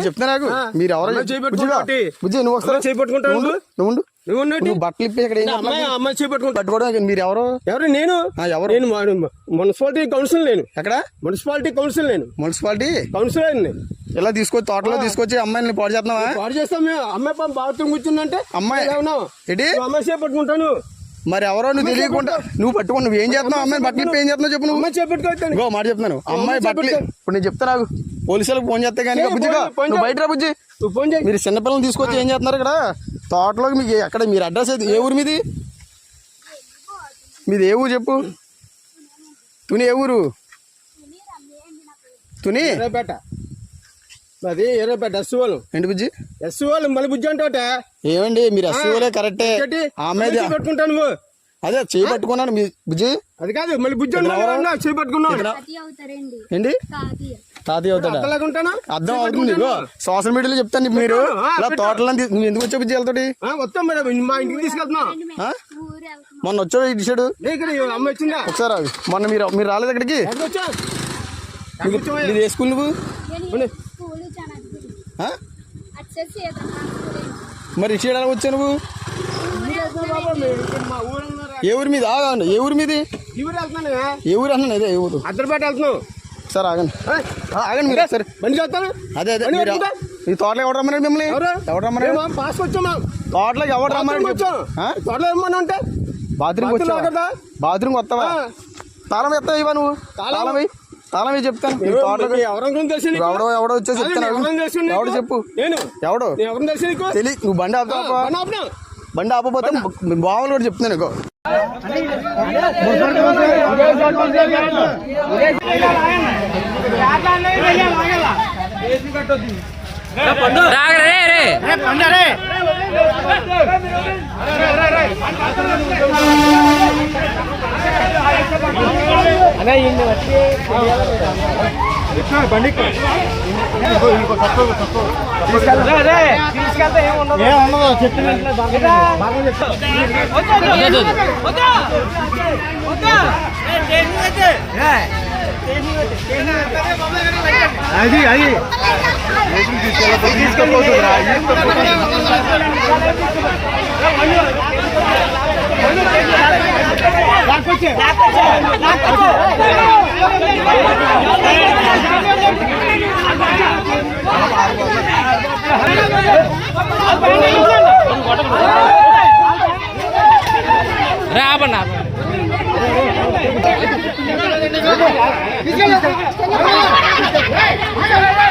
చెప్తా నాకు మీరు ఎవరో బుజ్జి నువ్వు ఒకసారి చేపట్టుకుంటావు నువ్వు బట్టలు ఇప్పి ఇక్కడ అమ్మాయి చేపట్టుకుంటా పట్టుకోవడం మీరు ఎవరు నేను మున్సిపాలిటీ కౌన్సిల్ నేను ఎక్కడ మున్సిపాలిటీ కౌన్సిల్ నేను మున్సిపాలిటీ కౌన్సిలర్ ఇలా తీసుకొచ్చి తోటలో తీసుకొచ్చి అమ్మాయిని పాడు చేస్తున్నావా పాడు చేస్తాం మేము అమ్మాయి బాత్రూమ్ కూర్చుందంటే అమ్మాయి ఏంటి అమ్మాయి చేపట్టుకుంటాను మరి ఎవరో నువ్వు తెలియకుండా నువ్వు పట్టుకో నువ్వు ఏం చేస్తున్నావు అమ్మాయి బట్టలు ఏం చేస్తున్నావు చెప్పు నువ్వు చేపట్టుకోవచ్చు మాట చెప్తున్నాను అమ్మాయి బట్టలు ఇప్పుడు నేను చెప్తా నాకు పోలీసులకు ఫోన్ చేస్తే కానీ బుజ్జిగా నువ్వు బయట రా బుజ్జి మీరు చిన్నపిల్లలు తీసుకొచ్చి ఏం చేస్తున్నారు ఇక్కడ తోటలోకి మీకు ఎక్కడ మీరు అడ్రస్ అయితే ఏ ఊరు మీది ఏ ఊరు చెప్పు తుని ఏ ఊరు తుని అది ఎర్రపేట ఎస్సీఓలు ఏంటి బుజ్జి ఎస్సీఓలు మళ్ళీ బుజ్జి అంటే ఏమండి మీరు ఎస్సీఓలే కరెక్టే ఆమె పెట్టుకుంటాను నువ్వు అదే చేయి పట్టుకున్నాను మీ బుజ్జి అది కాదు మళ్ళీ బుజ్జి చేయి పట్టుకున్నావు ఏంటి తాతయ్య అవుతాడా అర్థం అవుతుంది సోషల్ మీడియాలో చెప్తాను మీరు ఇలా తోటలో నువ్వు ఎందుకు వచ్చావు బుజ్జి వెళ్తాడు వస్తాం మేడం మా ఇంటికి తీసుకెళ్తున్నా మొన్న వచ్చావు ఇటు అమ్మ వచ్చిందా ఒకసారి అవి మొన్న మీరు రాలేదు అక్కడికి మీరు ఏ స్కూల్ నువ్వు మరి ఇటు ఎలా వచ్చావు నువ్వు ఏ ఊరి మీద ఏ ఊరి మీది ఏ ఊరు అన్నాను అదే ఏ ఊరు అద్దరిపేట వెళ్తున్నావు సార్ ఆగండి మీరు సరే బండి చేస్తాను అదే ఈ తోటలో ఎవరు రమ్మన్నాడు మిమ్మల్ని ఎవరు రమ్మన్నాడు పాస్ వచ్చామా తోటలోకి ఎవరు రమ్మన్నాడు తోటలో ఏమన్నా అంటే బాత్రూమ్ వచ్చావా బాత్రూమ్ వస్తావా తాళం ఎత్తావు ఇవా నువ్వు తాళం చెప్తాను ఎవడో వచ్చేసి చెప్తాను ఎవడు చెప్పు ఎవడో తెలియ నువ్వు బండి ఆపుతావా బండి ఆపపోతే బావలు కూడా చెప్తున్నాను నీకు బండి తీసుకెళ్తే ఏముండదు చెప్తున్నా అది తీసుకెళ్ళిపోతుందిరా రాబన్నా తీసుకెళ్ళి